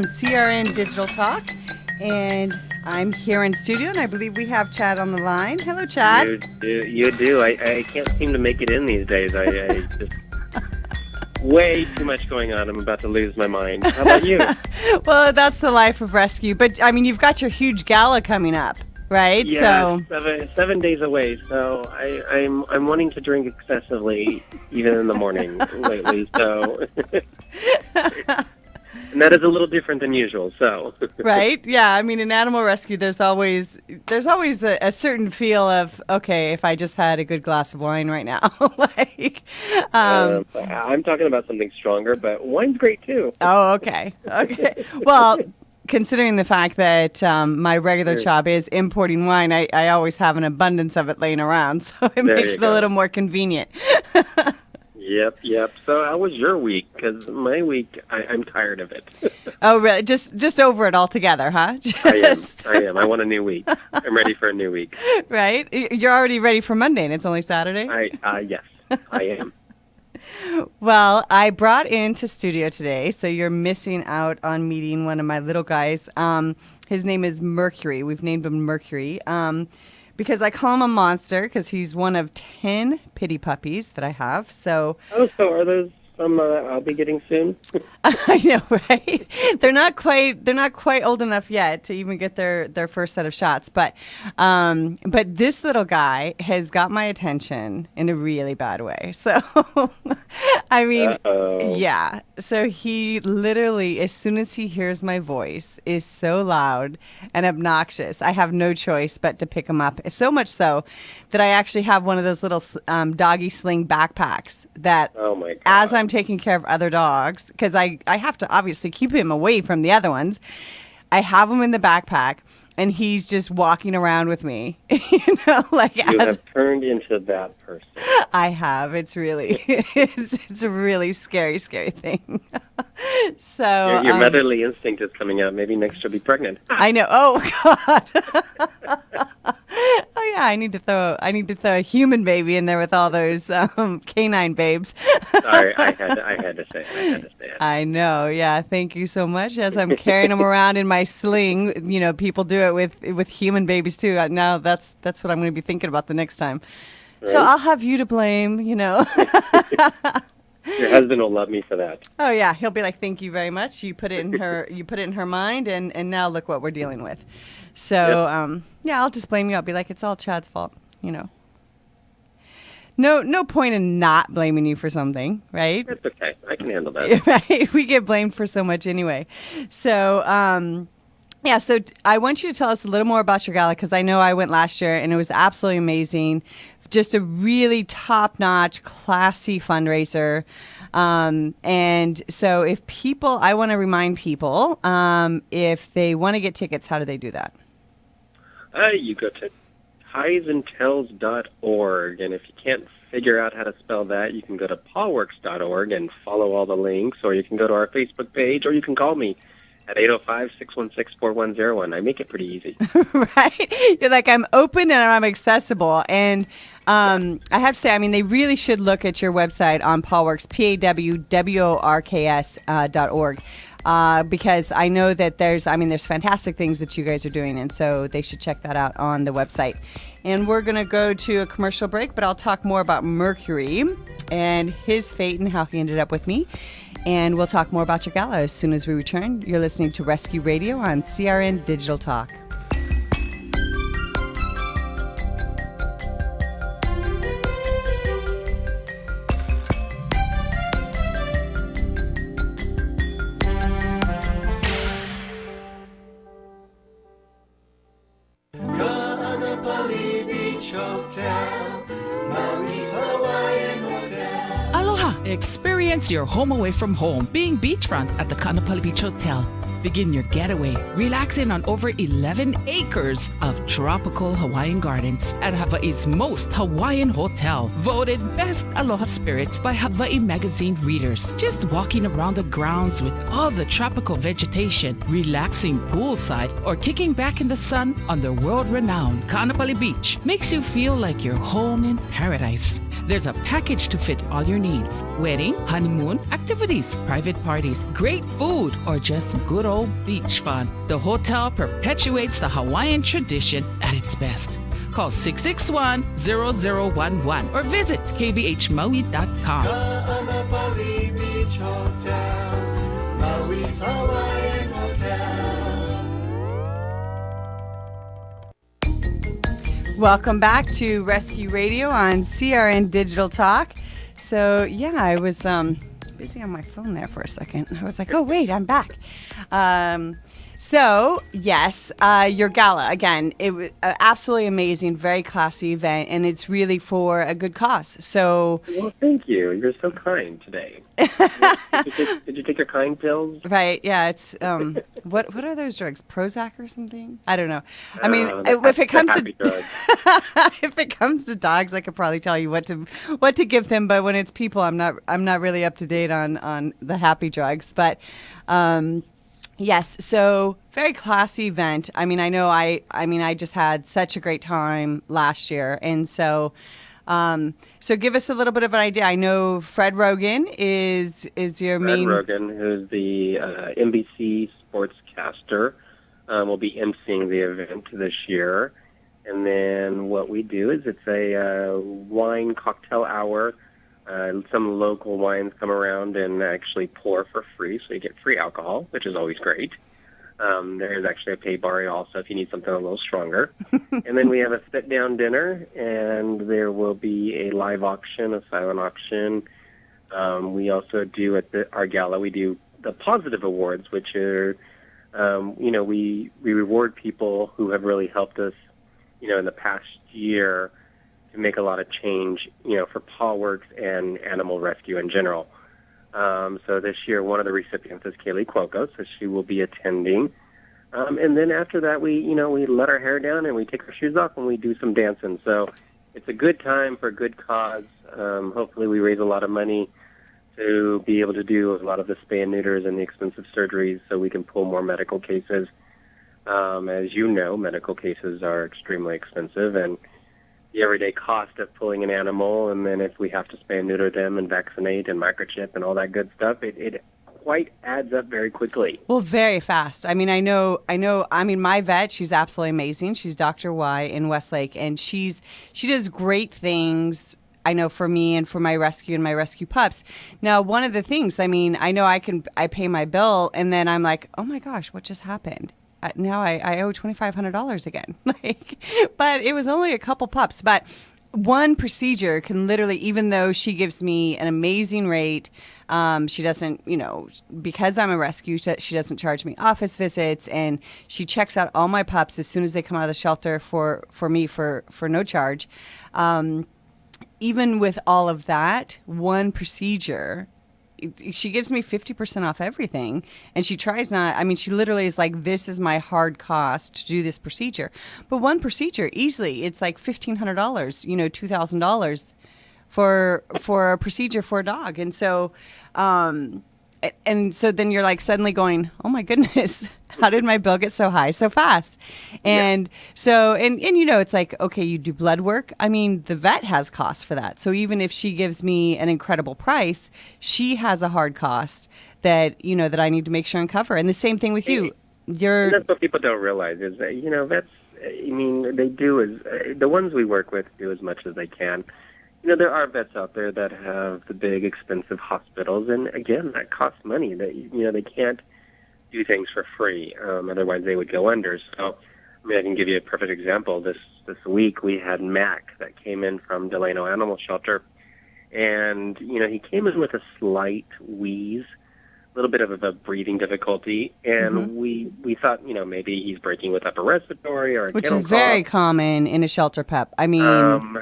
on CRN Digital Talk, and I'm here in studio, and I believe we have Chad on the line. Hello, Chad. You do. I can't seem to make it in these days. I just way too much going on. I'm about to lose my mind. How about you? Well, that's the life of rescue. But I mean, you've got your huge gala coming up, right? Yeah, so 7 days away. So I'm wanting to drink excessively, even in the morning lately. So. And that is a little different than usual, so. Right? Yeah. I mean, in animal rescue, there's always a certain feel of, okay, if I just had a good glass of wine right now. I'm talking about something stronger, but wine's great too. Oh, okay. Okay. Well, considering the fact that my regular job is importing wine, I always have an abundance of it laying around, so it makes it a little more convenient. Yep. So how was your week? Because my week, I'm tired of it. Oh, really? Just over it altogether, huh? I am. I want a new week. I'm ready for a new week. Right? You're already ready for Monday, and it's only Saturday? Yes, I am. Well, I brought into studio today, so you're missing out on meeting one of my little guys. His name is Mercury. We've named him Mercury. Because I call him a monster because he's one of 10 pity puppies that I have. So are those some I'll be getting soon? I know, right? They're not quite old enough yet to even get their first set of shots. But this little guy has got my attention in a really bad way. So I mean, yeah. So he literally, as soon as he hears my voice, is so loud and obnoxious. I have no choice but to pick him up. So much so that I actually have one of those little doggy sling backpacks that, oh my God, as I'm taking care of other dogs, because I have to obviously keep him away from the other ones, I have him in the backpack. And he's just walking around with me, like you have turned into that person. I have. It's really, it's a really scary thing. So your motherly instinct is coming out. Maybe next you'll be pregnant. I know. Oh God. Oh yeah. I need to throw a human baby in there with all those canine babes. Sorry, I had to say it. I know. Yeah. Thank you so much. As I'm carrying them around in my sling, people do it with human babies too. Now that's what I'm going to be thinking about the next time. Right? So I'll have you to blame. Your husband will love me for that. Oh yeah, he'll be like, "Thank you very much. You put it in her mind, and now look what we're dealing with." So yep. I'll just blame you. I'll be like, "It's all Chad's fault." No point in not blaming you for something, right? That's okay. I can handle that. Right? We get blamed for so much anyway. So so I want you to tell us a little more about your gala, because I know I went last year and it was absolutely amazing. Just a really top-notch, classy fundraiser. And so I want to remind people, if they want to get tickets, how do they do that? You go to tiesandtells.org, and if you can't figure out how to spell that, you can go to pawworks.org and follow all the links, or you can go to our Facebook page, or you can call me at 805-616-4101. I make it pretty easy. Right? You're like, I'm open and I'm accessible. And I have to say, they really should look at your website on Pawworks, PAWWORKS.org. Because I know that there's fantastic things that you guys are doing, and so they should check that out on the website. And we're going to go to a commercial break, but I'll talk more about Mercury and his fate and how he ended up with me. And we'll talk more about your gala as soon as we return. You're listening to Rescue Radio on CRN Digital Talk. Experience your home away from home being beachfront at the Kaanapali Beach Hotel. Begin your getaway relaxing on over 11 acres of tropical Hawaiian gardens at Hawaii's most Hawaiian hotel. Voted Best Aloha Spirit by Hawaii Magazine readers. Just walking around the grounds with all the tropical vegetation, relaxing poolside, or kicking back in the sun on the world-renowned Kaanapali Beach makes you feel like you're home in paradise. There's a package to fit all your needs. Wedding, honeymoon, activities, private parties, great food, or just good old beach fun. The hotel perpetuates the Hawaiian tradition at its best. Call 661-0011 or visit kbhmaui.com. Ka'anapali Beach Hotel, Maui's Hawaiian Hotel. Welcome back to Rescue Radio on CRN Digital Talk. So, yeah, I was busy on my phone there for a second. I was like, oh, wait, I'm back. So, yes, your gala, again, it was absolutely amazing, very classy event, and it's really for a good cause. So, Well, thank you. You're so kind today. Did you take your kind pills? right, yeah, it's, what are those drugs? Prozac or something? I don't know. I mean, The if it comes happy to... drug. if it comes to dogs, I could probably tell you what to give them, but when it's people, I'm not really up to date on the happy drugs. But yes, so very classy event. I mean, I just had such a great time last year, and so give us a little bit of an idea. I know Fred Rogan is your Fred main. Rogan, who's the NBC sportscaster, will be emceeing the event this year. And then what we do is it's a wine cocktail hour. Some local wines come around and actually pour for free, so you get free alcohol, which is always great. There is actually a pay bar also if you need something a little stronger. And then we have a sit-down dinner, and there will be a live auction, a silent auction. We also do at our gala, we do the positive awards, which are, we reward people who have really helped us, in the past year to make a lot of change, for PawWorks and animal rescue in general. So this year, one of the recipients is Kaylee Cuoco, so she will be attending. And then after that, we let our hair down and we take our shoes off and we do some dancing. So it's a good time for a good cause. Hopefully we raise a lot of money to be able to do a lot of the spay and neuters and the expensive surgeries so we can pull more medical cases. As you know, medical cases are extremely expensive, and the everyday cost of pulling an animal, and then if we have to spay and neuter them and vaccinate and microchip and all that good stuff, it quite adds up very quickly. Well, very fast. I mean, I know. I mean, my vet, she's absolutely amazing. She's Dr. Y in Westlake, and she does great things. I know for me and for my rescue and my rescue pups. Now, one of the things, I mean, I know I pay my bill, and then I'm like, oh my gosh, what just happened? Now I owe $2,500 again. But it was only a couple pups. But one procedure can literally, even though she gives me an amazing rate, she doesn't, because I'm a rescue, she doesn't charge me office visits, and she checks out all my pups as soon as they come out of the shelter for me for no charge. Even with all of that, one procedure, she gives me 50% off everything, and she tries not, I mean, she literally is like, this is my hard cost to do this procedure. But one procedure, easily, it's like $1,500, $2,000 for a procedure for a dog. And so, then you're like suddenly going, oh my goodness, how did my bill get so high so fast? And so, it's like, okay, you do blood work. I mean, the vet has costs for that. So even if she gives me an incredible price, she has a hard cost that I need to make sure and cover. And the same thing with you. And that's what people don't realize is that, vets, they do the ones we work with do as much as they can. There are vets out there that have the big, expensive hospitals, and again, that costs money. They can't do things for free, otherwise they would go under. So, I can give you a perfect example. This week we had Mac that came in from Delano Animal Shelter, and he came in with a slight wheeze, a little bit of a breathing difficulty, and we thought maybe he's breaking with upper respiratory or a which kennel is very cough. common in a shelter pup. I mean.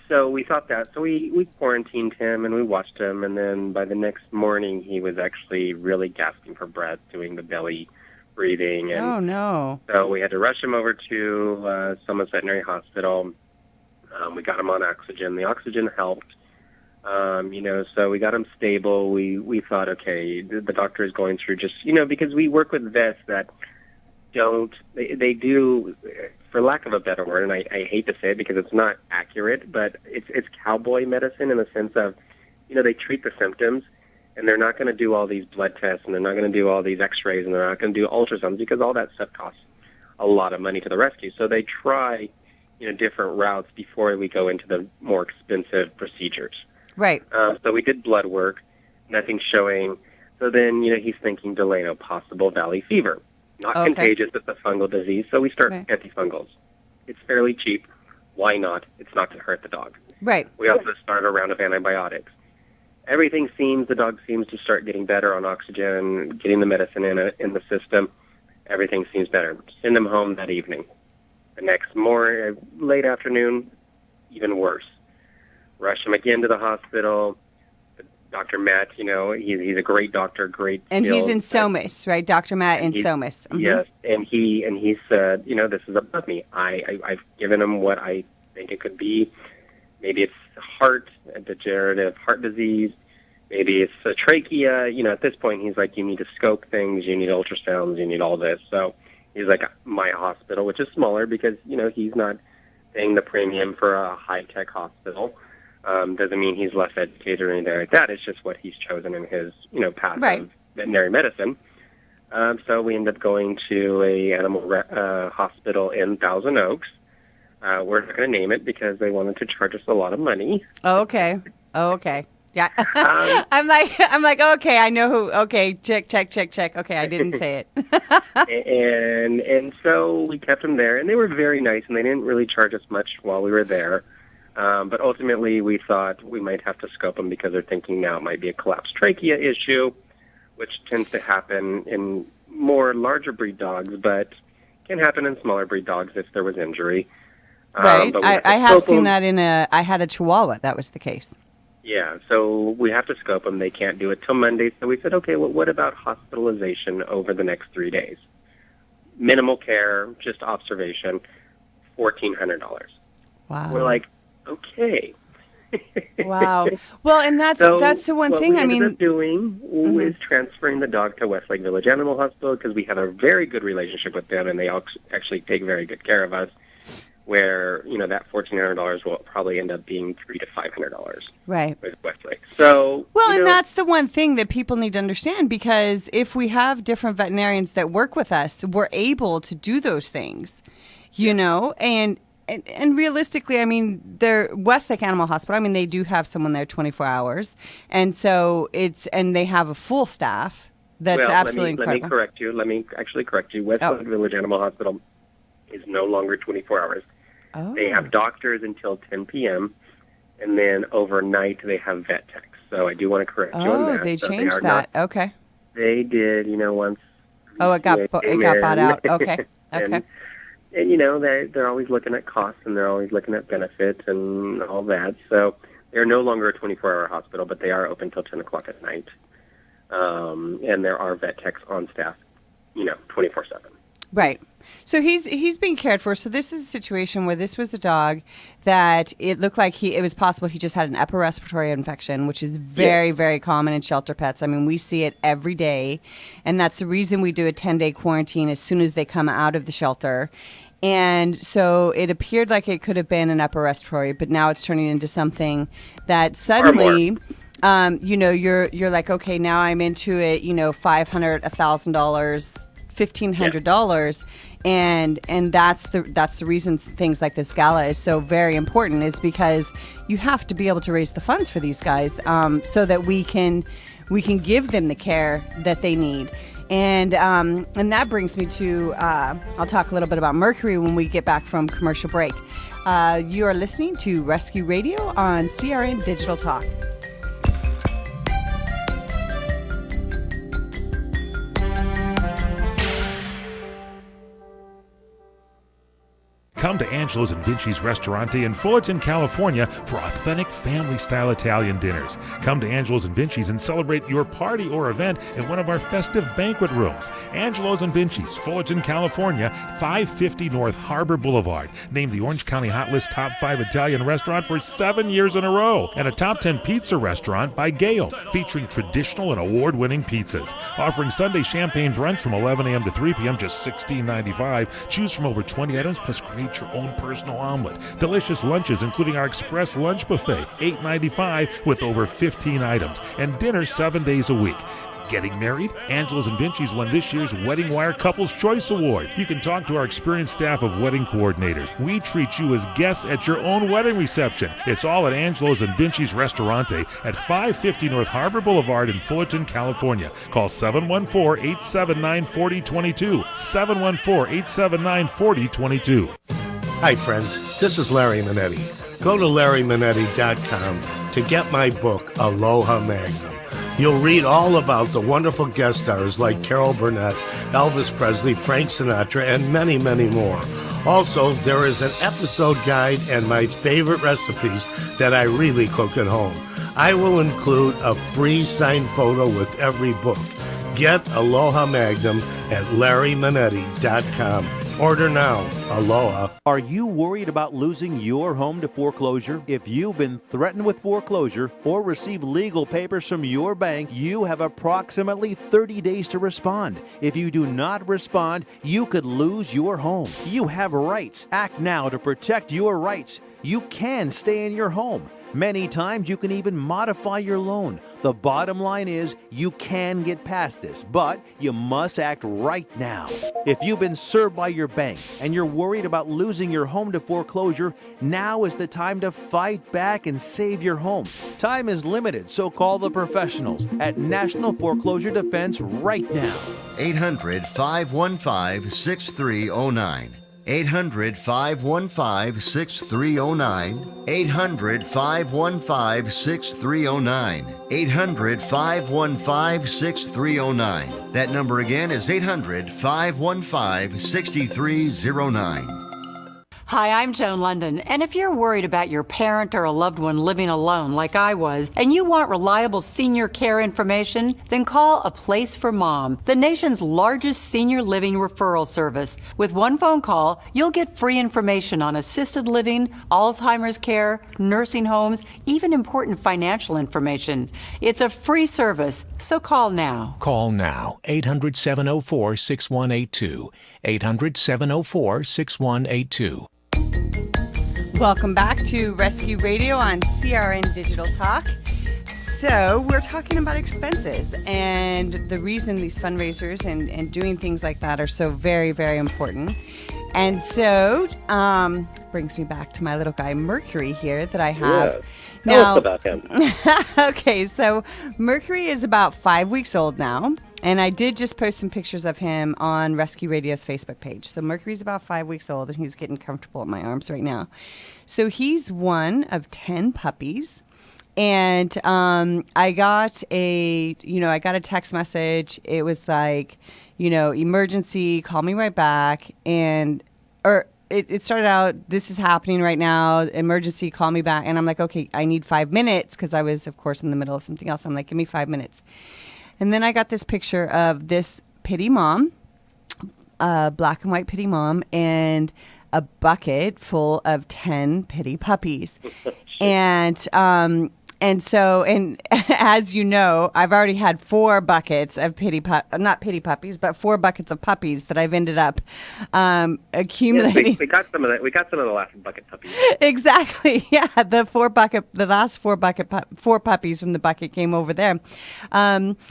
So we thought that. So we quarantined him and we watched him, and then by the next morning he was actually really gasping for breath, doing the belly breathing. And oh, no. So we had to rush him over to Summit Veterinary Hospital. We got him on oxygen. The oxygen helped. So we got him stable. We thought, okay, the doctor is going through just, because we work with vets that they do, for lack of a better word, and I hate to say it because it's not accurate, but it's cowboy medicine in the sense of, they treat the symptoms, and they're not going to do all these blood tests, and they're not going to do all these x-rays, and they're not going to do ultrasounds because all that stuff costs a lot of money to the rescue. So they try, different routes before we go into the more expensive procedures. Right. So we did blood work, nothing showing. So then, he's thinking Delano, possible valley fever. Not contagious, it's a fungal disease. So we start antifungals. It's fairly cheap. Why not? It's not going to hurt the dog. Right. We also start a round of antibiotics. The dog seems to start getting better on oxygen, getting the medicine in the system. Everything seems better. Send him home that evening. The next late afternoon, even worse. Rush him again to the hospital. Dr. Matt, he's a great doctor, great And skills. he's in SOMAS, right? Dr. Matt in SOMAS. Mm-hmm. Yes, and he said, this is above me. I've given him what I think it could be. Maybe it's a degenerative heart disease. Maybe it's a trachea. At this point, he's like, you need to scope things, you need ultrasounds, you need all this. So he's like, my hospital, which is smaller because, he's not paying the premium for a high-tech hospital. Doesn't mean he's less educated or anything like that. It's just what he's chosen in his, path of veterinary medicine. So we end up going to a animal hospital in Thousand Oaks. We're not going to name it because they wanted to charge us a lot of money. Oh, okay. Yeah. I'm like, okay, I know who. Okay, check. Okay, I didn't say it. and so we kept them there, and they were very nice, and they didn't really charge us much while we were there. But ultimately, we thought we might have to scope them because they're thinking now it might be a collapsed trachea issue, which tends to happen in more larger breed dogs, but can happen in smaller breed dogs if there was injury. Right. I have seen that I had a Chihuahua. That was the case. Yeah, so we have to scope them. They can't do it till Monday. So we said, okay, well, what about hospitalization over the next 3 days? Minimal care, just observation, $1,400. Wow. We're like, okay. Wow. Well, and that's the one thing. What we ended up doing is transferring the dog to Westlake Village Animal Hospital because we have a very good relationship with them, and they actually take very good care of us. Where that $1,400 will probably end up being $300 to $500. Right. With Westlake. So and that's the one thing that people need to understand, because if we have different veterinarians that work with us, we're able to do those things, and realistically, I mean, they're Westlake Animal Hospital. I mean, they do have someone there 24 hours, and so and they have a full staff. That's absolutely incredible. Let me actually correct you. Westlake Village Animal Hospital is no longer 24 hours. Oh. They have doctors until 10 p.m., and then overnight they have vet techs. So I do want to correct you on that. Oh, they changed that. Okay. They did, once. Oh, it got bought out. Okay. Okay. And they're always looking at costs, and they're always looking at benefits and all that. So they're no longer a 24-hour hospital, but they are open till 10 o'clock at night. And there are vet techs on staff, 24/7. Right. So he's being cared for. So this is a situation where this was a dog that it looked like it was possible he just had an upper respiratory infection, which is very, very common in shelter pets. I mean, we see it every day. And that's the reason we do a 10-day quarantine as soon as they come out of the shelter. And so it appeared like it could have been an upper respiratory, but now it's turning into something that suddenly... you're like, okay, now I'm into it, $500, $1,000, $1,500, and that's the reason things like this gala is so very important, is because you have to be able to raise the funds for these guys, so that we can give them the care that they need. And that brings me to I'll talk a little bit about Mercury when we get back from commercial break. You are listening to Rescue Radio on CRN Digital Talk. Come to Angelo's and Vinci's Restaurante in Fullerton, California for authentic family-style Italian dinners. Come to Angelo's and Vinci's and celebrate your party or event in one of our festive banquet rooms. Angelo's and Vinci's, Fullerton, California, 550 North Harbor Boulevard. Named the Orange County Hot List Top 5 Italian restaurant for 7 years in a row. And a Top 10 pizza restaurant by Gale, featuring traditional and award-winning pizzas. Offering Sunday champagne brunch from 11 a.m. to 3 p.m., just $16.95. Choose from over 20 items plus great create your own personal omelet. Delicious lunches, including our Express Lunch Buffet, $8.95 with over 15 items, and dinner 7 days a week. Getting married? Angelo's and Vinci's won this year's Wedding Wire Couples Choice Award. You can talk to our experienced staff of wedding coordinators. We treat you as guests at your own wedding reception. It's all at Angelo's and Vinci's Restaurante at 550 North Harbor Boulevard in Fullerton, California. Call 714-879-4022. 714-879-4022. Hi, friends. This is Larry Minetti. Go to LarryMinetti.com to get my book, Aloha Magnum. You'll read all about the wonderful guest stars like Carol Burnett, Elvis Presley, Frank Sinatra, and many, many more. Also, there is an episode guide and my favorite recipes that I really cook at home. I will include a free signed photo with every book. Get Aloha Magnum at LarryMinetti.com. Order now. Aloha. Are you worried about losing your home to foreclosure? If you've been threatened with foreclosure or received legal papers from your bank, you have approximately 30 days to respond. If you do not respond, you could lose your home. You have rights. Act now to protect your rights. You can stay in your home. Many times you can even modify your loan. The bottom line is you can get past this, but you must act right now. If you've been served by your bank and you're worried about losing your home to foreclosure, now is the time to fight back and save your home. Time is limited, so call the professionals at National Foreclosure Defense right now. 800-515-6309. 800-515-6309. 800-515-6309. 800-515-6309. That number again is 800-515-6309. Hi, I'm Joan London, and if you're worried about your parent or a loved one living alone like I was, and you want reliable senior care information, then call A Place for Mom, the nation's largest senior living referral service. With one phone call, you'll get free information on assisted living, Alzheimer's care, nursing homes, even important financial information. It's a free service, so call now. Call now, 800-704-6182, 800-704-6182. Welcome back to Rescue Radio on CRN Digital Talk. So we're talking about expenses and the reason these fundraisers and doing things like that are so very, very important. And so brings me back to my little guy Mercury here that I have. Yeah. Tell us about him. Okay, so Mercury is about 5 weeks old now. And I did just post some pictures of him on Rescue Radio's Facebook page. So Mercury's about 5 weeks old, and he's getting comfortable in my arms right now. So he's one of 10 puppies. And I got a text message. It was like, emergency, call me right back. It started out, this is happening right now, emergency, call me back. And I'm like, okay, I need 5 minutes, because I was, of course, in the middle of something else. I'm like, give me 5 minutes. And then I got this picture of this pitty mom, black and white pitty mom, and a bucket full of 10 pitty puppies. And so as you know, I've already had 4 buckets of not pitty puppies, but 4 buckets of puppies that I've ended up accumulating. Yes, we got some of that. We got some of the last bucket puppies. Exactly. Yeah, the last 4 puppies from the bucket came over there.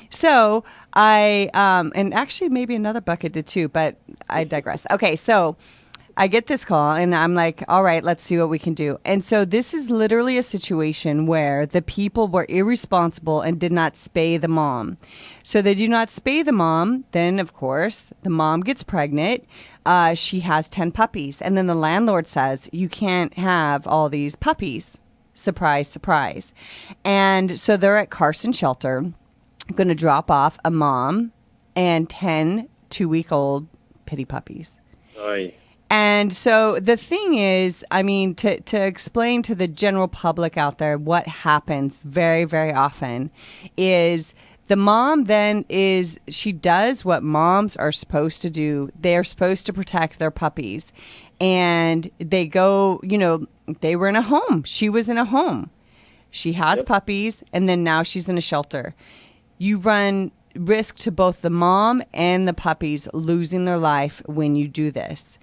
So I and actually maybe another bucket did too, but I digress. Okay, so I get this call and I'm like, all right, let's see what we can do. And so this is literally a situation where the people were irresponsible and did not spay the mom. So they do not spay the mom. Then, of course, the mom gets pregnant. She has 10 puppies. And then the landlord says, you can't have all these puppies. Surprise, surprise. And so they're at Carson Shelter, going to drop off a mom and 10 2-week-old pitty puppies. Oy. And so the thing is, I mean, to explain to the general public out there what happens very, very often is the mom she does what moms are supposed to do. They're supposed to protect their puppies. And they go, they were in a home. She was in a home. She has puppies, and then now she's in a shelter. You run risk to both the mom and the puppies losing their life when you do this.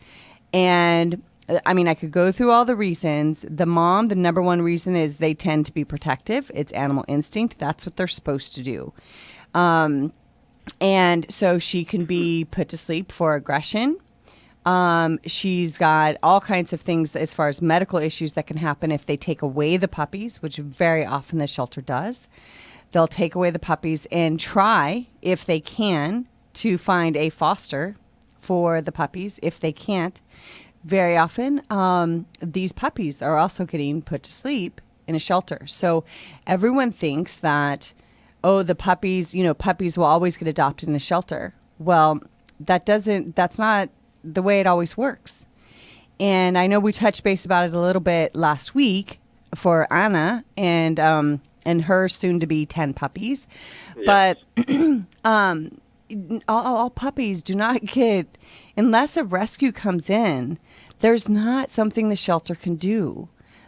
And I mean, I could go through all the reasons. The number one reason is they tend to be protective. It's animal instinct. That's what they're supposed to do. And so she can be put to sleep for aggression. She's got all kinds of things as far as medical issues that can happen if they take away the puppies, which very often the shelter does. They'll take away the puppies and try, if they can, to find a foster for the puppies. If they can't, very often these puppies are also getting put to sleep in a shelter. So everyone thinks that, the puppies will always get adopted in a shelter. Well, that's not the way it always works. And I know we touched base about it a little bit last week for Anna and her soon to be 10 puppies. Yes. But all puppies do not get, unless a rescue comes in, there's not something the shelter can do.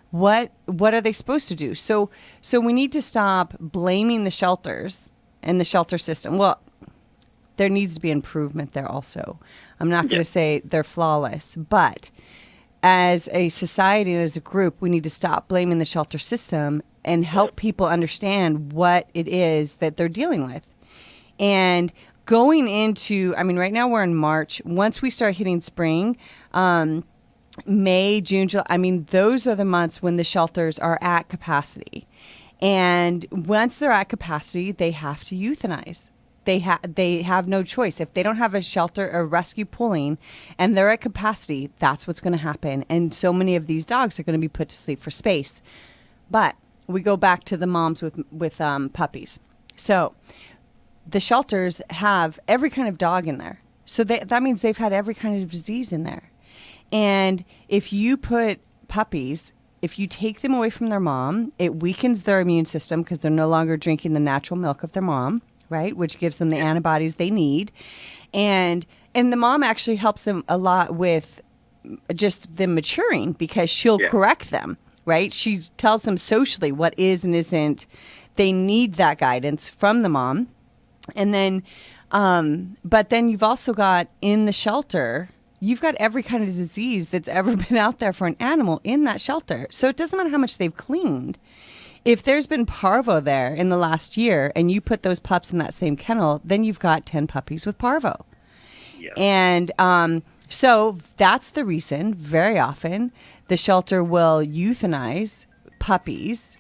What are they supposed to do? So we need to stop blaming the shelters and the shelter system. Well, there needs to be improvement there also. I'm not going to say they're flawless, but as a society and as a group, we need to stop blaming the shelter system and help people understand what it is that they're dealing with. And going into, right now we're in March. Once we start hitting spring, May, June, July, those are the months when the shelters are at capacity. And once they're at capacity, they have to euthanize. They have no choice. If they don't have a shelter or rescue pulling and they're at capacity, that's what's going to happen. And so many of these dogs are going to be put to sleep for space. But we go back to the moms with puppies. So the shelters have every kind of dog in there. So that means they've had every kind of disease in there. And if you put puppies, if you take them away from their mom, it weakens their immune system because they're no longer drinking the natural milk of their mom, right? Which gives them the antibodies they need. And the mom actually helps them a lot with just them maturing because she'll correct them, right? She tells them socially what is and isn't. They need that guidance from the mom. And then, but then you've also got in the shelter, you've got every kind of disease that's ever been out there for an animal in that shelter. So it doesn't matter how much they've cleaned. If there's been parvo there in the last year and you put those pups in that same kennel, then you've got 10 puppies with parvo. Yeah. And so that's the reason very often the shelter will euthanize puppies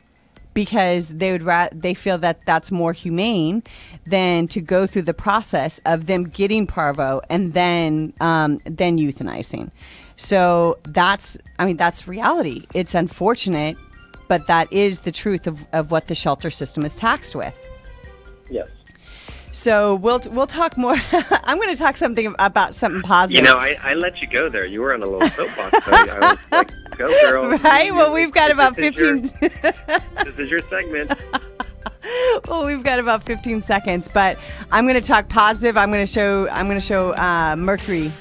because they feel that that's more humane than to go through the process of them getting parvo and then euthanizing. So that's reality. It's unfortunate, but that is the truth of what the shelter system is taxed with. Yes. So we'll talk more. I'm going to talk about something positive. I let you go there. You were on a little soapbox. So I was like, go, girl. Right? Well, we've got about 15. This is your segment. Well, we've got about 15 seconds, but I'm going to talk positive. I'm going to show Mercury.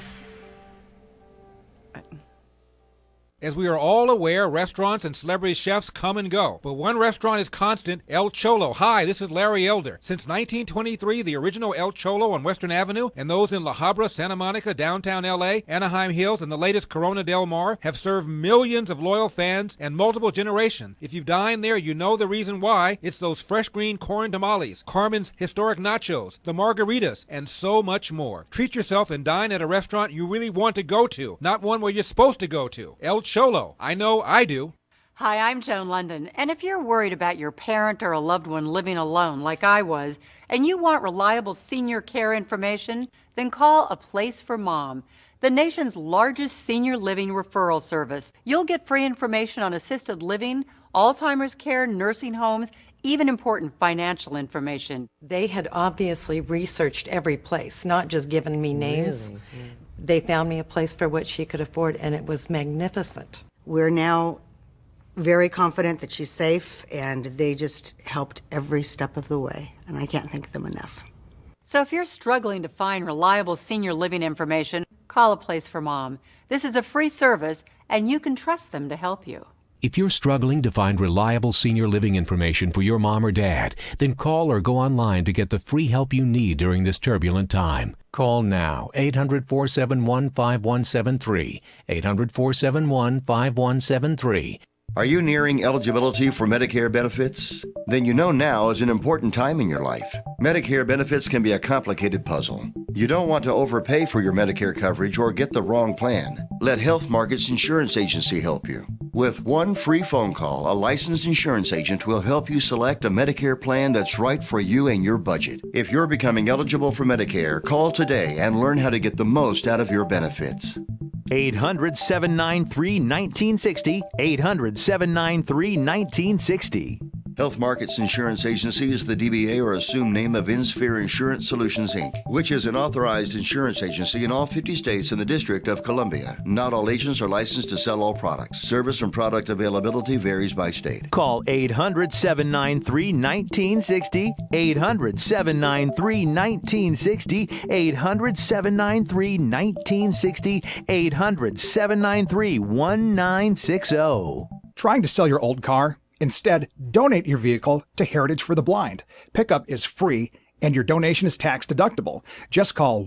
As we are all aware, restaurants and celebrity chefs come and go. But one restaurant is constant, El Cholo. Hi, this is Larry Elder. Since 1923, the original El Cholo on Western Avenue and those in La Habra, Santa Monica, downtown LA, Anaheim Hills, and the latest Corona Del Mar have served millions of loyal fans and multiple generations. If you've dined there, you know the reason why. It's those fresh green corn tamales, Carmen's historic nachos, the margaritas, and so much more. Treat yourself and dine at a restaurant you really want to go to, not one where you're supposed to go to. El Cholo. I know I do. Hi, I'm Joan London, and if you're worried about your parent or a loved one living alone like I was, and you want reliable senior care information, then call A Place for Mom, the nation's largest senior living referral service. You'll get free information on assisted living, Alzheimer's care, nursing homes, even important financial information. They had obviously researched every place, not just given me names. Really? Yeah. They found me a place for what she could afford, and it was magnificent. We're now very confident that she's safe, and they just helped every step of the way, and I can't thank them enough. So if you're struggling to find reliable senior living information, call A Place for Mom. This is a free service, and you can trust them to help you. If you're struggling to find reliable senior living information for your mom or dad, then call or go online to get the free help you need during this turbulent time. Call now, 800-471-5173, 800-471-5173. Are you nearing eligibility for Medicare benefits? Then you know now is an important time in your life. Medicare benefits can be a complicated puzzle. You don't want to overpay for your Medicare coverage or get the wrong plan. Let Health Markets Insurance Agency help you. With one free phone call, a licensed insurance agent will help you select a Medicare plan that's right for you and your budget. If you're becoming eligible for Medicare, call today and learn how to get the most out of your benefits. 800-793-1960, 800-793-1960. Health Markets Insurance Agency is the DBA or assumed name of InSphere Insurance Solutions, Inc., which is an authorized insurance agency in all 50 states and the District of Columbia. Not all agents are licensed to sell all products. Service and product availability varies by state. Call 800-793-1960, 800-793-1960, 800-793-1960, 800-793-1960. Trying to sell your old car? Instead, donate your vehicle to Heritage for the Blind. Pickup is free, and your donation is tax deductible. Just call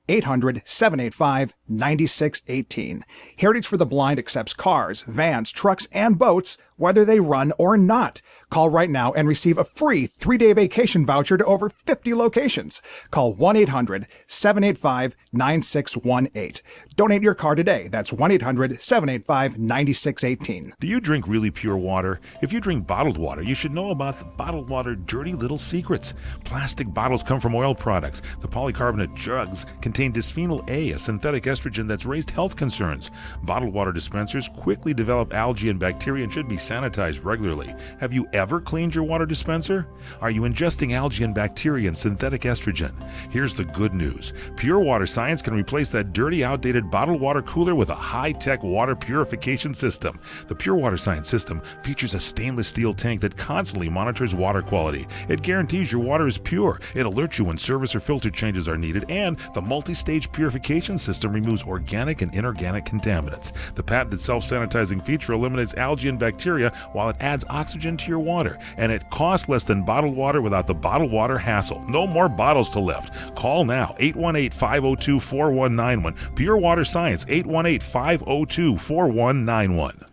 1-800-785-9618. Heritage for the Blind accepts cars, vans, trucks, and boats, whether they run or not. Call right now and receive a free 3-day vacation voucher to over 50 locations. Call 1-800-785-9618. Donate your car today. That's 1-800-785-9618. Do you drink really pure water? If you drink bottled water, you should know about the bottled water dirty little secrets. Plastic bottles come from oil products. The polycarbonate jugs contain bisphenol A, a synthetic estrogen that's raised health concerns. Bottled water dispensers quickly develop algae and bacteria and should be sanitized regularly. Have you ever cleaned your water dispenser? Are you ingesting algae and bacteria and synthetic estrogen? Here's the good news. Pure Water Science can replace that dirty, outdated bottled water cooler with a high-tech water purification system. The Pure Water Science system features a stainless steel tank that constantly monitors water quality. It guarantees your water is pure. It alerts you when service or filter changes are needed, and the multi-stage purification system removes organic and inorganic contaminants. The patented self-sanitizing feature eliminates algae and bacteria while it adds oxygen to your water, and it costs less than bottled water without the bottled water hassle. No more bottles to lift. Call now, 818-502-4191. Pure Water Science, 818-502-4191.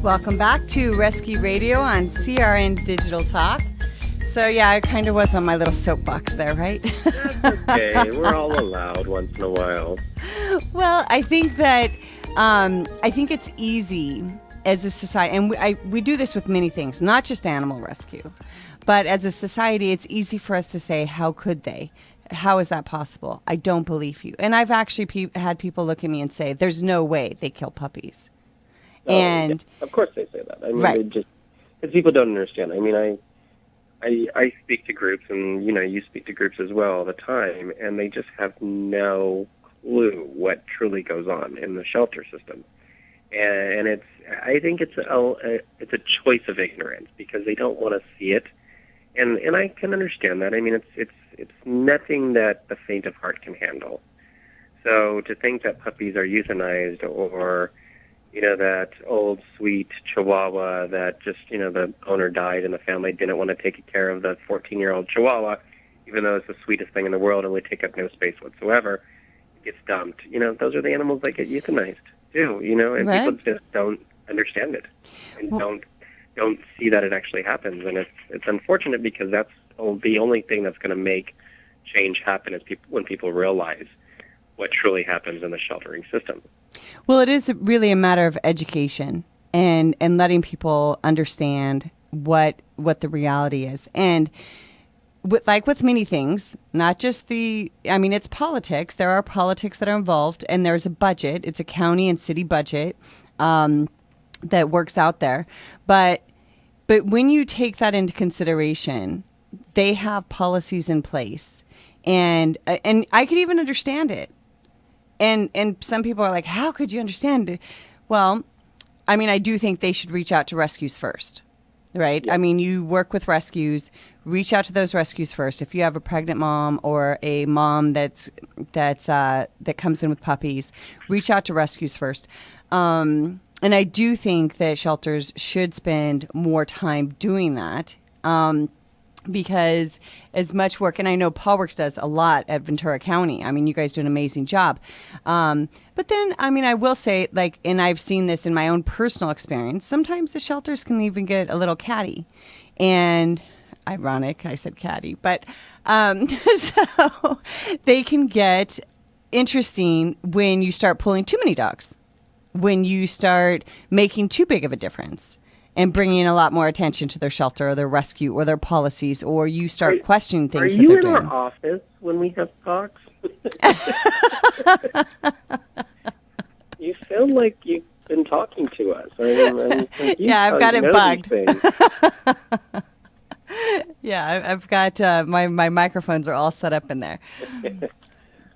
Welcome back to Rescue Radio on CRN Digital Talk. So yeah, I kind of was on my little soapbox there, right? Okay, we're all allowed once in a while. Well, I think that I think it's easy as a society, and we do this with many things, not just animal rescue, but as a society, it's easy for us to say, how could they? How is that possible? I don't believe you. And I've actually had people look at me and say, there's no way they kill puppies. Oh, and yeah, of course they say that. I mean, right. they just, because people don't understand. I mean, I speak to groups, and you speak to groups as well all the time, and they just have no clue what truly goes on in the shelter system. And I think it's a choice of ignorance because they don't want to see it, and I can understand that. I mean, it's nothing that the faint of heart can handle. So to think that puppies are euthanized, or that old sweet Chihuahua that just the owner died and the family didn't want to take care of the 14-year-old Chihuahua, even though it's the sweetest thing in the world and would take up no space whatsoever, it gets dumped. Those are the animals that get euthanized too, and right. people just don't understand it and don't see that it actually happens. And it's unfortunate because that's the only thing that's going to make change happen is when people realize what truly happens in the sheltering system. Well, it is really a matter of education and letting people understand what the reality is. And with many things, not just it's politics. There are politics that are involved, and there's a budget. It's a county and city budget that works out there. But when you take that into consideration, they have policies in place, and I could even understand it. And some people are like, how could you understand it? Well, I mean, I do think they should reach out to rescues first, right? Yeah. I mean, you work with rescues, reach out to those rescues first. If you have a pregnant mom or a mom that comes in with puppies, reach out to rescues first. And I do think that shelters should spend more time doing that. Because as much work, and I know Paul Works does a lot at Ventura County. I mean, you guys do an amazing job. But then, I mean, I will say, like, and I've seen this in my own personal experience, sometimes the shelters can even get a little catty. And ironic, I said catty, but so they can get interesting when you start pulling too many dogs, when you start making too big of a difference and bringing a lot more attention to their shelter or their rescue or their policies, or you start questioning things that they're doing. Are you in our office when we have talks? You sound like you've been talking to us. Yeah, I've got it bugged. Yeah, I've got my microphones are all set up in there.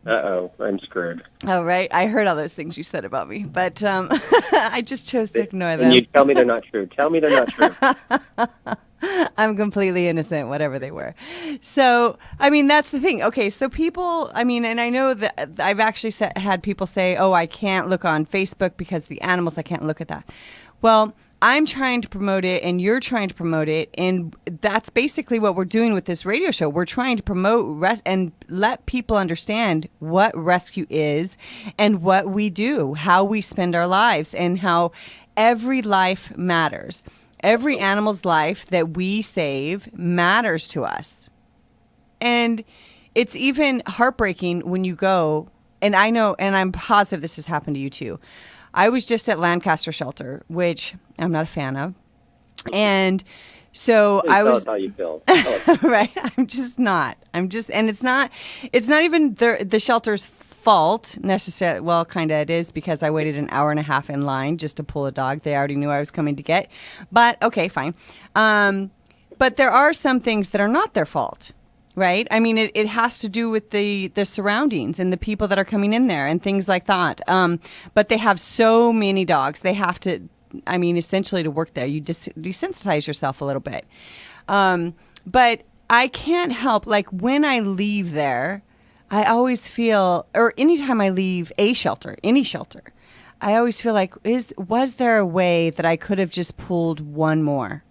Uh-oh, I'm screwed. Oh, right. I heard all those things you said about me, but I just chose to ignore them. And you tell me they're not true. Tell me they're not true. I'm completely innocent, whatever they were. So, I mean, that's the thing. Okay, so people, I mean, and I know that I've actually had people say, oh, I can't look on Facebook because the animals, I can't look at that. Well, I'm trying to promote it and you're trying to promote it. And that's basically what we're doing with this radio show. We're trying to promote and let people understand what rescue is and what we do, how we spend our lives, and how every life matters. Every animal's life that we save matters to us. And it's even heartbreaking when you go, and I know, and I'm positive this has happened to you too. I was just at Lancaster Shelter, which I'm not a fan of. And so I was... Tell us how you feel. Right? I'm just not. And it's not even the shelter's fault necessarily. Well, kind of it is, because I waited an hour and a half in line just to pull a dog they already knew I was coming to get. But okay, fine. But there are some things that are not their fault. Right? I mean, it has to do with the surroundings and the people that are coming in there and things like that. But they have so many dogs. They have to, I mean, essentially to work there, you desensitize yourself a little bit. But I can't help, like, when I leave there, I always feel, or anytime I leave a shelter, any shelter, I always feel like, was there a way that I could have just pulled one more?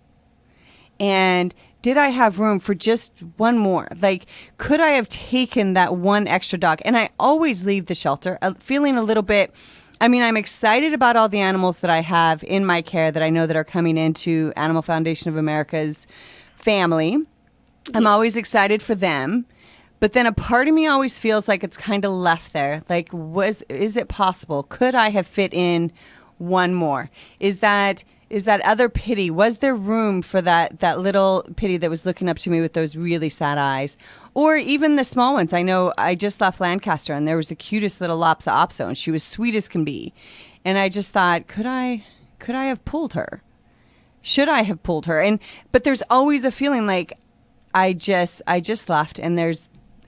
And did I have room for just one more? Like, could I have taken that one extra dog? And I always leave the shelter feeling a little bit, I mean, I'm excited about all the animals that I have in my care that I know that are coming into Animal Foundation of America's family. I'm always excited for them. But then a part of me always feels like it's kind of left there. Like, is it possible? Could I have fit in one more? Is that other Pitty? Was there room for that little Pitty that was looking up to me with those really sad eyes? Or even the small ones. I know I just left Lancaster and there was the cutest little Lhasa Apso and she was sweet as can be. And I just thought, could I have pulled her? Should I have pulled her? But there's always a feeling like I just left and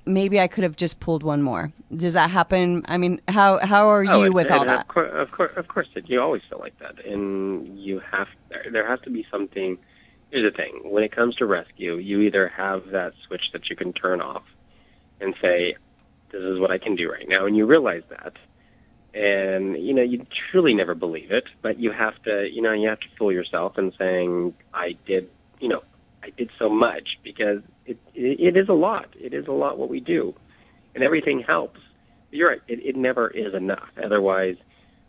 maybe I could have just pulled one more. Does that happen? I mean, how are you with all that? Of course, you always feel like that, and there has to be something. Here's the thing: when it comes to rescue, you either have that switch that you can turn off and say, "This is what I can do right now," and you realize that, and you truly never believe it, but you have to fool yourself and saying, "I did so much," because it is a lot. It is a lot what we do, and everything helps. You're right. It never is enough. Otherwise,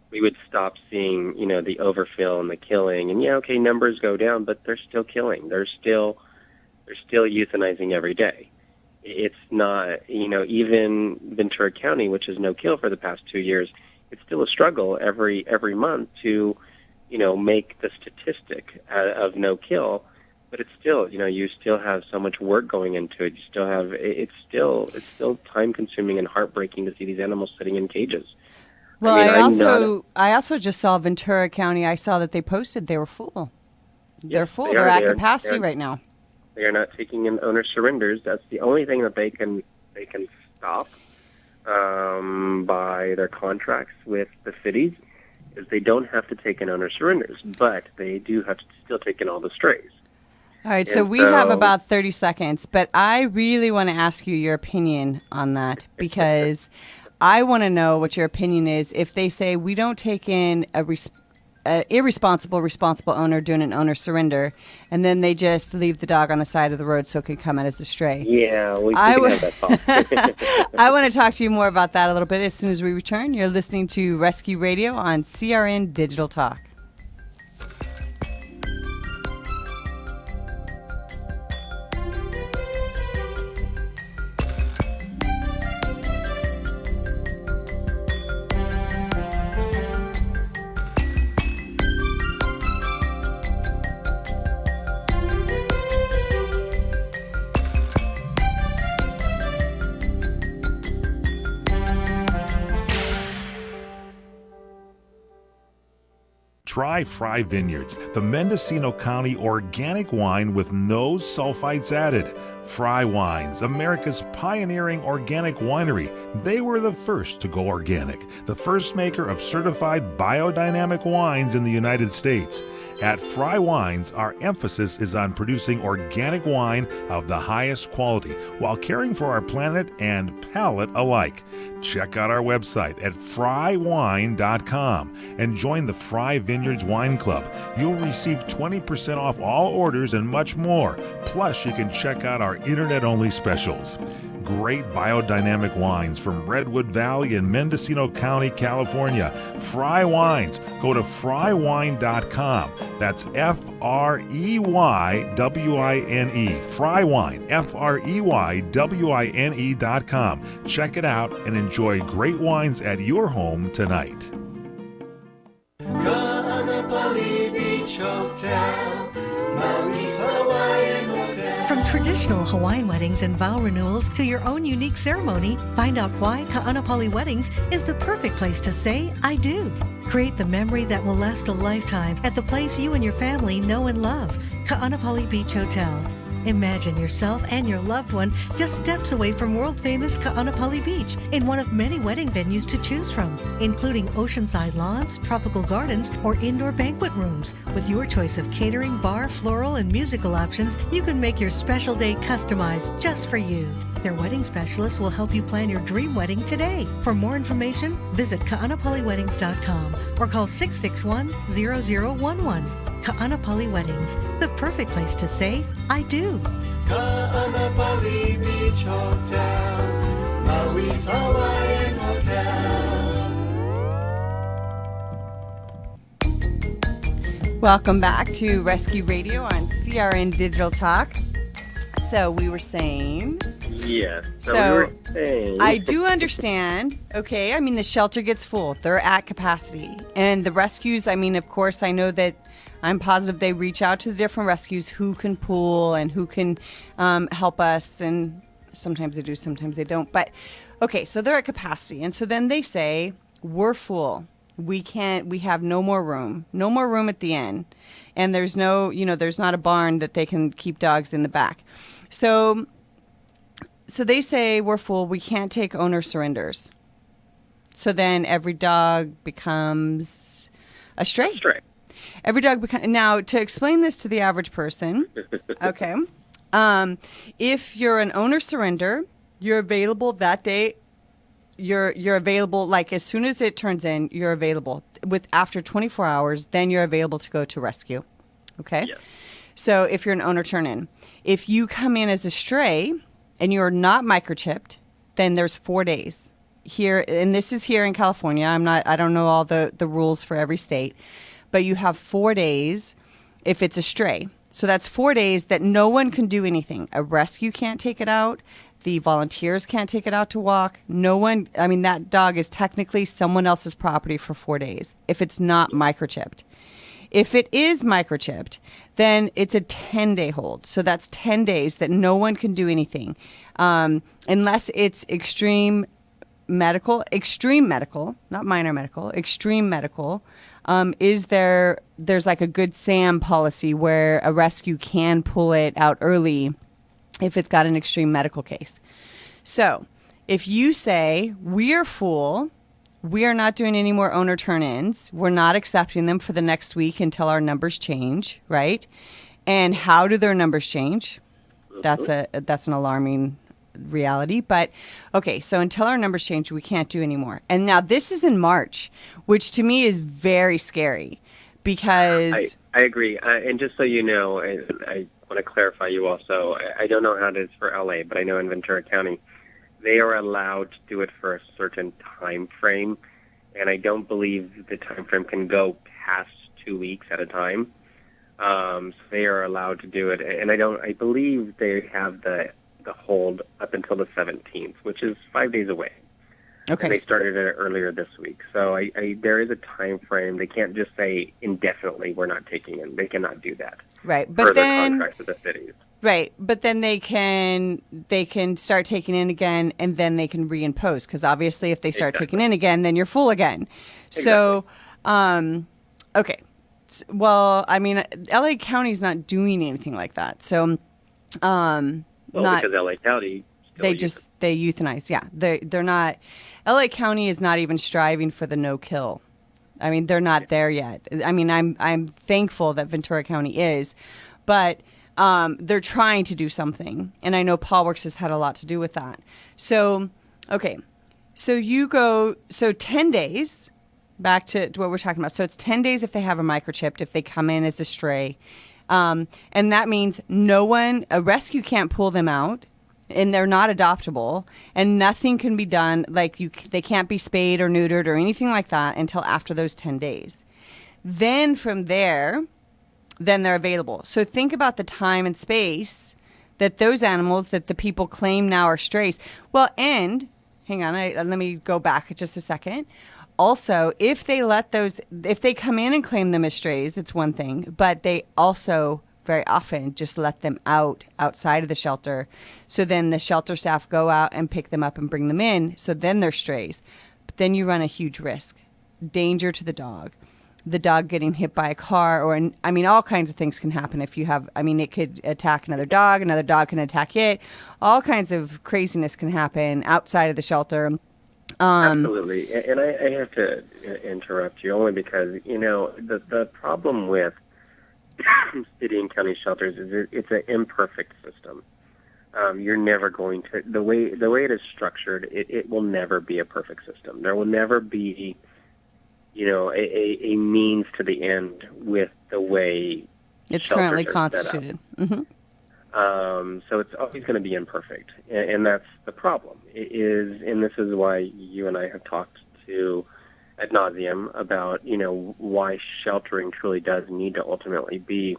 we would stop seeing, the overfill and the killing. And numbers go down, but they're still killing. They're still euthanizing every day. It's not, even Ventura County, which is no kill for the past 2 years, it's still a struggle every month to, make the statistic of no kill. But it's still, you still have so much work going into it. You still have, it's still time consuming and heartbreaking to see these animals sitting in cages. Well, I also just saw Ventura County. I saw that they posted they were full. They're full. They're at capacity right now. They are not taking in owner surrenders. That's the only thing that they can stop by their contracts with the cities, is they don't have to take in owner surrenders, but they do have to still take in all the strays. All right, so we have about 30 seconds, but I really want to ask you your opinion on that, because I want to know what your opinion is if they say we don't take in irresponsible, responsible owner doing an owner surrender, and then they just leave the dog on the side of the road so it can come out as a stray. Yeah, we can have that talk. I want to talk to you more about that a little bit as soon as we return. You're listening to Rescue Radio on CRN Digital Talk. Try Fry Vineyards, the Mendocino County organic wine with no sulfites added. Fry Wines, America's pioneering organic winery. They were the first to go organic, the first maker of certified biodynamic wines in the United States. At Fry Wines, our emphasis is on producing organic wine of the highest quality while caring for our planet and palate alike. Check out our website at frywine.com and join the Fry Vineyards Wine Club. You'll receive 20% off all orders and much more. Plus, you can check out our internet-only specials. Great biodynamic wines from Redwood Valley in Mendocino County, California. Fry Wines. Go to frywine.com. That's F-R-E-Y-W-I-N-E. Fry Wine. F-R-E-Y-W-I-N-E.com. Check it out and enjoy great wines at your home tonight. Ka'anapali Beach Hotel, Maui's Hawaiian Hotel. From traditional Hawaiian weddings and vow renewals to your own unique ceremony, find out why Ka'anapali Weddings is the perfect place to say, I do. Create the memory that will last a lifetime at the place you and your family know and love, Ka'anapali Beach Hotel. Imagine yourself and your loved one just steps away from world-famous Ka'anapali Beach in one of many wedding venues to choose from, including oceanside lawns, tropical gardens, or indoor banquet rooms. With your choice of catering, bar, floral, and musical options, you can make your special day customized just for you. Their wedding specialists will help you plan your dream wedding today. For more information, visit ka'anapaliweddings.com or call 661-0011. Ka'anapali Weddings, the perfect place to say, I do. Ka'anapali Beach Hotel, Maui's Hawaiian Hotel. Welcome back to Rescue Radio on CRN Digital Talk. So we were saying... Yes. So we were saying... I do understand. Okay, I mean, the shelter gets full. They're at capacity. And the rescues, I mean, of course, I know that I'm positive they reach out to the different rescues who can pool and who can help us. And sometimes they do, sometimes they don't. But, okay, so they're at capacity. And so then they say, we're full. We have no more room at the end. And there's there's not a barn that they can keep dogs in the back. So they say, we're full. We can't take owner surrenders. So then every dog becomes a stray. Every dog now, to explain this to the average person, okay, if you're an owner surrender, you're available that day. You're available, like as soon as it turns in, you're available. After 24 hours, then you're available to go to rescue. Okay? Yes. So if you're an owner turn-in. If you come in as a stray and you're not microchipped, then there's 4 days. Here, and this is here in California. I don't know all the rules for every state. But you have 4 days if it's a stray. So that's 4 days that no one can do anything. A rescue can't take it out. The volunteers can't take it out to walk. No one, I mean, that dog is technically someone else's property for 4 days if it's not microchipped. If it is microchipped, then it's a 10-day hold. So that's 10 days that no one can do anything. Unless it's extreme medical, not minor medical, extreme medical. There's like a Good Sam policy where a rescue can pull it out early if it's got an extreme medical case. So if you say, we're full, we are not doing any more owner turn-ins, we're not accepting them for the next week until our numbers change, right? And how do their numbers change? That's an alarming reality. But okay, so until our numbers change, we can't do anymore. And now this is in March, which to me is very scary because I agree. And just so you know, I want to clarify you also. I don't know how it is for LA, but I know in Ventura County, they are allowed to do it for a certain time frame, and I don't believe the time frame can go past 2 weeks at a time. So they are allowed to do it, and I believe they have the hold up until the 17th, which is 5 days away. Okay. And they started it earlier this week. So there is a time frame. They can't just say indefinitely we're not taking it. They cannot do that. Right. But then contracts with the cities. Right, but then they can start taking in again, and then they can reimpose, because obviously if they start taking in again, then you're full again. So, okay. Well, I mean, LA County's not doing anything like that. So, because LA County they euthanize. Yeah, they're not. LA County is not even striving for the no kill. I mean, they're not there yet. I mean, I'm thankful that Ventura County is, but they're trying to do something, and I know PawWorks has had a lot to do with that. So, okay, so 10 days. Back to what we're talking about. So it's 10 days if they have a microchip, if they come in as a stray. And that means a rescue can't pull them out, and they're not adoptable, and nothing can be done. Like they can't be spayed or neutered or anything like that until after those 10 days. Then from there, they're available. So think about the time and space that those animals that the people claim now are strays. Well, and hang on, let me go back just a second. Also, if they come in and claim them as strays, it's one thing, but they also very often just let them outside of the shelter. So then the shelter staff go out and pick them up and bring them in. So then they're strays. But then you run a huge risk. Danger to the dog getting hit by a car, or, I mean, all kinds of things can happen if you have, I mean, it could attack another dog can attack it. All kinds of craziness can happen outside of the shelter. Absolutely. And I have to interrupt you only because, the problem with city and county shelters is it's an imperfect system. You're never going to, the way it is structured, it will never be a perfect system. There will never be, a means to the end with the way it's currently constituted. Mm-hmm. So it's always going to be imperfect, and that's the problem. And this is why you and I have talked to ad nauseum about, why sheltering truly does need to ultimately be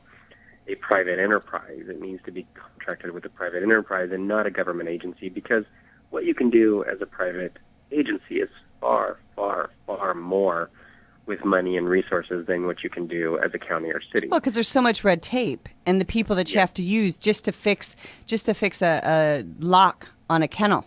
a private enterprise. It needs to be contracted with a private enterprise and not a government agency, because what you can do as a private agency is far, far, far more with money and resources than what you can do as a county or city. Well, because there's so much red tape, and the people that you have to use just to fix a lock on a kennel.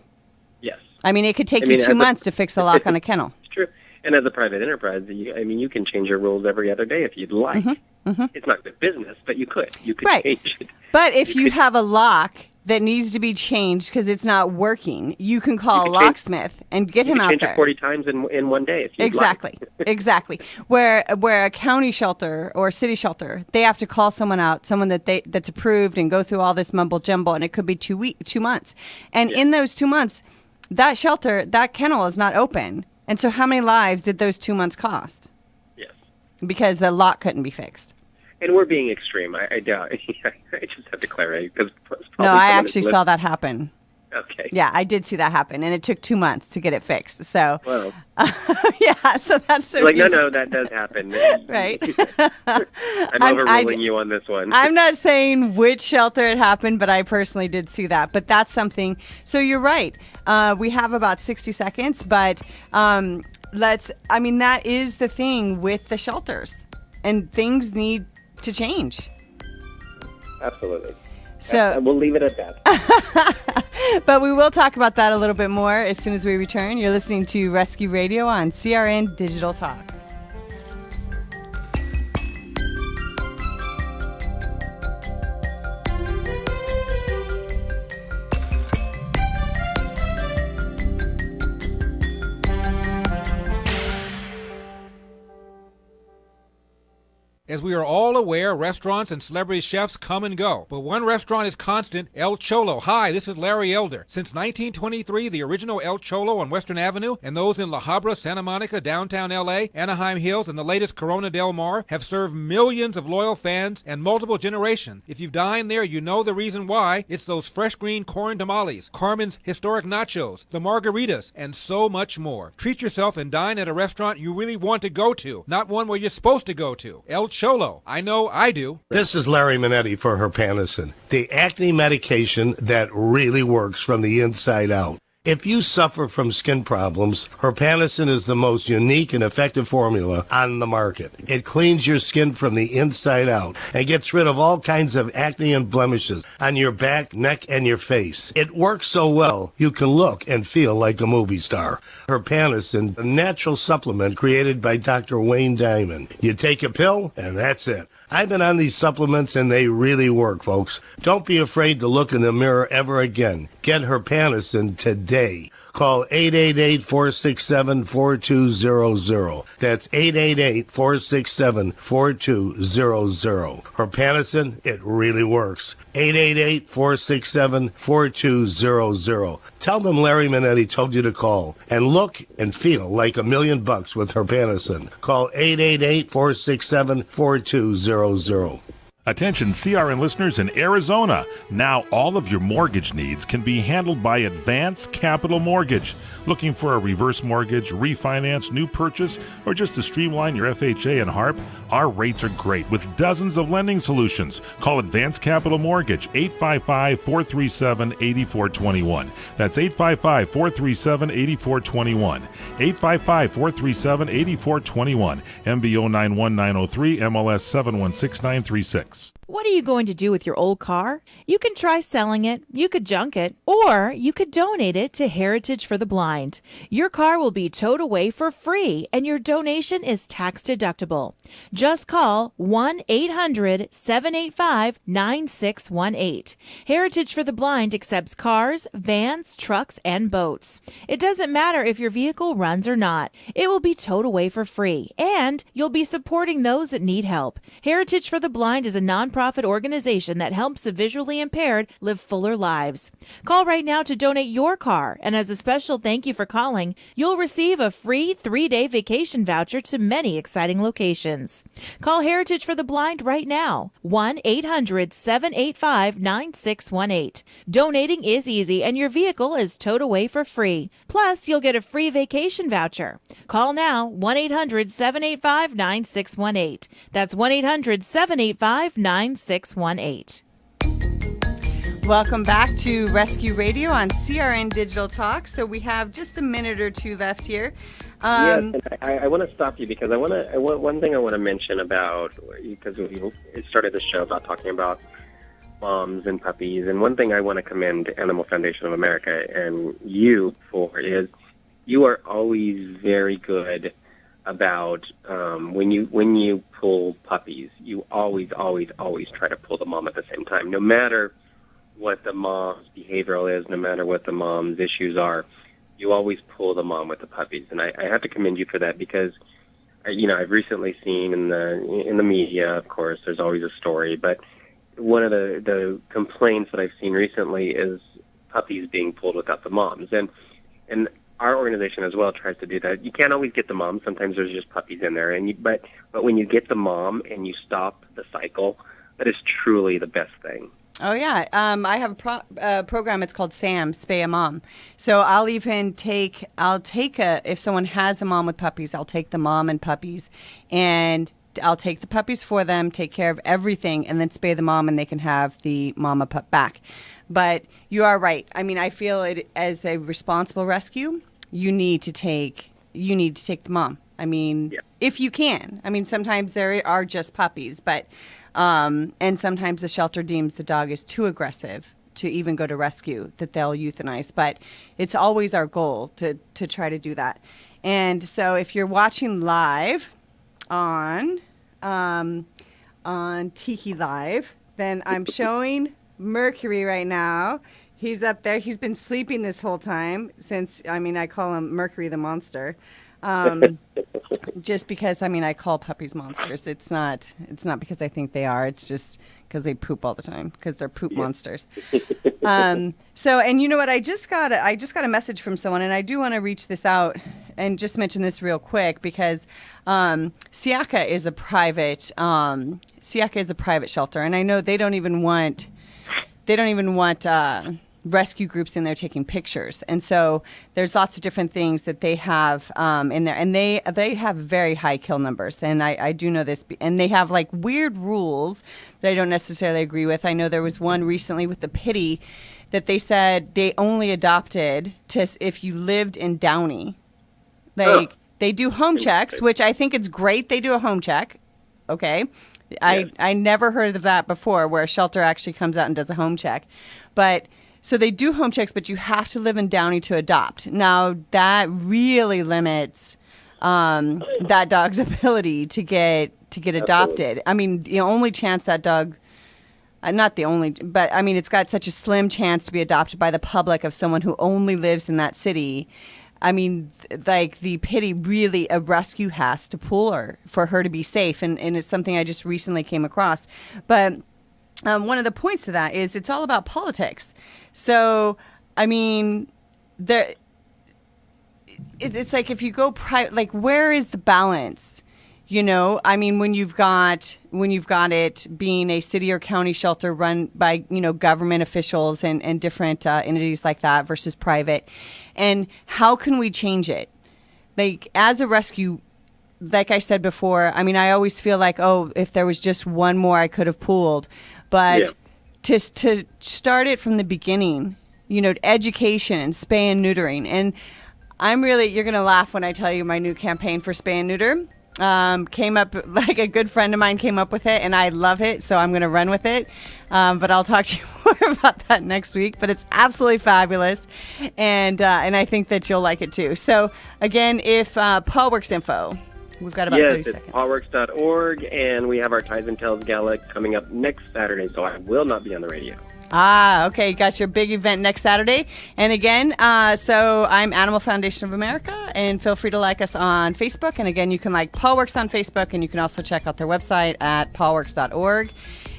Yes. I mean, it could take you 2 months to fix a lock on a kennel. It's true. And as a private enterprise, you can change your rules every other day if you'd like. Mm-hmm. Mm-hmm. It's not good business, but you could. You could change it. But if you have a lock that needs to be changed because it's not working, you can call a locksmith and get him out change there. It 40 times in one day if you Exactly. like. Exactly. Where a county shelter or a city shelter, they have to call someone out, someone that's approved, and go through all this mumble jumble, and it could be 2 months. And in those 2 months, that shelter, that kennel is not open. And so how many lives did those 2 months cost? Yes. Because the lock couldn't be fixed. And we're being extreme. I doubt. I just have to clarify. No, I actually saw that happen. Okay. Yeah, I did see that happen, and it took 2 months to get it fixed. So, well, yeah, so that's the like, reason. no, that does happen. Right. I'm overruling you on this one. I'm not saying which shelter it happened, but I personally did see that. But that's something. So you're right. We have about 60 seconds, but that is the thing with the shelters, and things need to change. Absolutely. So we'll leave it at that. But we will talk about that a little bit more as soon as we return. You're listening to Rescue Radio on CRN Digital Talk. As we are all aware, restaurants and celebrity chefs come and go. But one restaurant is constant, El Cholo. Hi, this is Larry Elder. Since 1923, the original El Cholo on Western Avenue and those in La Habra, Santa Monica, downtown LA, Anaheim Hills, and the latest Corona Del Mar have served millions of loyal fans and multiple generations. If you've dined there, you know the reason why. It's those fresh green corn tamales, Carmen's historic nachos, the margaritas, and so much more. Treat yourself and dine at a restaurant you really want to go to, not one where you're supposed to go to. El Cholo. I know I do. This is Larry Minetti for Herpanicin, the acne medication that really works from the inside out. If you suffer from skin problems, Herpanicin is the most unique and effective formula on the market. It cleans your skin from the inside out and gets rid of all kinds of acne and blemishes on your back, neck, and your face. It works so well, you can look and feel like a movie star. Herpanicin, a natural supplement created by Dr. Wayne Diamond. You take a pill, and that's it. I've been on these supplements, and they really work, folks. Don't be afraid to look in the mirror ever again. Get Herpanicin today. Call 888-467-4200. That's 888-467-4200. Herpanicin, it really works. 888-467-4200. Tell them Larry Minetti told you to call. And look and feel like $1 million with Herpanicin. Call 888-467-4200. Attention CRN listeners in Arizona. Now all of your mortgage needs can be handled by Advance Capital Mortgage. Looking for a reverse mortgage, refinance, new purchase, or just to streamline your FHA and HARP? Our rates are great with dozens of lending solutions. Call Advance Capital Mortgage, 855-437-8421. That's 855-437-8421. 855-437-8421. MBO 91903, MLS 716936. What are you going to do with your old car? You can try selling it, you could junk it, or you could donate it to Heritage for the Blind. Your car will be towed away for free, and your donation is tax deductible. Just call 1-800-785-9618. Heritage for the Blind accepts cars, vans, trucks, and boats. It doesn't matter if your vehicle runs or not. It will be towed away for free, and you'll be supporting those that need help. Heritage for the Blind is a nonprofit organization that helps the visually impaired live fuller lives. Call right now to donate your car, and as a special thank you for calling, you'll receive a free 3-day vacation voucher to many exciting locations. Call Heritage for the Blind right now, 1-800-785-9618. Donating is easy, and your vehicle is towed away for free. Plus, you'll get a free vacation voucher. Call now, 1-800-785-9618. That's 1-800-785-9618. Welcome back to Rescue Radio on CRN Digital Talk. So we have just a minute or two left here. Yes, and I want to stop you because one thing I want to mention about, because we started the show about talking about moms and puppies, and one thing I want to commend Animal Foundation of America and you for is you are always very good about when you pull puppies, you always try to pull the mom at the same time, no matter what the mom's behavioral is, no matter what the mom's issues are. You always pull the mom with the puppies, and I have to commend you for that because, I've recently seen in the media, of course, there's always a story, but one of the complaints that I've seen recently is puppies being pulled without the moms, and our organization as well tries to do that. You can't always get the mom. Sometimes there's just puppies in there, but when you get the mom and you stop the cycle, that is truly the best thing. Oh, yeah. I have a program. It's called SAM, Spay a Mom. So I'll even if someone has a mom with puppies, I'll take the mom and puppies, and I'll take the puppies for them, take care of everything, and then spay the mom, and they can have the mama pup back. But you are right. I mean, I feel it as a responsible rescue. You need to take the mom. I mean, if you can. I mean, sometimes there are just puppies, but and sometimes the shelter deems the dog is too aggressive to even go to rescue, that they'll euthanize. But it's always our goal to try to do that. And so if you're watching live on Tiki Live, then I'm showing Mercury right now. He's up there. He's been sleeping this whole time since, I call him Mercury the Monster. Just because, I mean, I call puppies monsters. It's not because I think they are. It's just because they poop all the time, because they're poop monsters. So, and you know what? I just got a message from someone, and I do want to reach this out and just mention this real quick, because Siaka is a private shelter, and I know they don't even want rescue groups in there taking pictures. And so there's lots of different things that they have in there. And they have very high kill numbers. And I do know this. And they have like weird rules that I don't necessarily agree with. I know there was one recently with the Pity that they said they only adopted if you lived in Downey. Like they do home checks, which I think it's great they do a home check. Okay. Yes. I never heard of that before, where a shelter actually comes out and does a home check. But so they do home checks, but you have to live in Downey to adopt. Now, that really limits that dog's ability to get adopted. I mean, the only chance that dog, not the only, but I mean, it's got such a slim chance to be adopted by the public of someone who only lives in that city. I mean, like the Pity, really, a rescue has to pull her for her to be safe. And it's something I just recently came across. But one of the points to that is it's all about politics. So, I mean, it's like if you go private, like where is the balance? You know, I mean, when you've got it being a city or county shelter run by, you know, government officials and different entities like that versus private, and how can we change it? Like as a rescue, like I said before, I mean, I always feel like, oh, if there was just one more I could have pooled, but to start it from the beginning, you know, education and spay and neutering. And you're going to laugh when I tell you my new campaign for spay and neuter. Came up, like a good friend of mine came up with it, and I love it, so I'm going to run with it. But I'll talk to you more about that next week. But it's absolutely fabulous, and I think that you'll like it too. So again, if PawWorks info, we've got about 30 seconds. Yes, it's pawworks.org, and we have our Ties and Tales Gala coming up next Saturday, so I will not be on the radio. Ah, okay. You got your big event next Saturday. And again, so I'm Animal Foundation of America, and feel free to like us on Facebook. And again, you can like PawWorks on Facebook, and you can also check out their website at pawworks.org.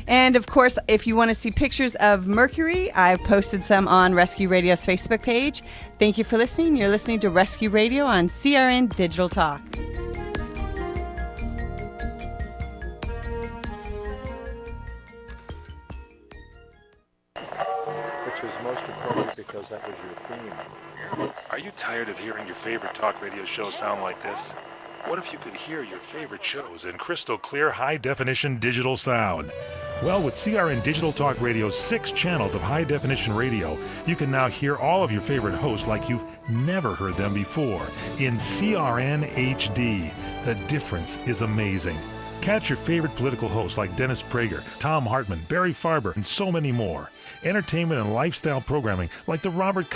And of course, if you want to see pictures of Mercury, I've posted some on Rescue Radio's Facebook page. Thank you for listening. You're listening to Rescue Radio on CRN Digital Talk. Because that was your theme. Are you tired of hearing your favorite talk radio show sound like this? What if you could hear your favorite shows in crystal clear, high-definition digital sound? Well, with CRN Digital Talk Radio's 6 channels of high-definition radio, you can now hear all of your favorite hosts like you've never heard them before in CRN HD. The difference is amazing. Catch your favorite political hosts like Dennis Prager, Tom Hartman, Barry Farber, and so many more. Entertainment and lifestyle programming like the Robert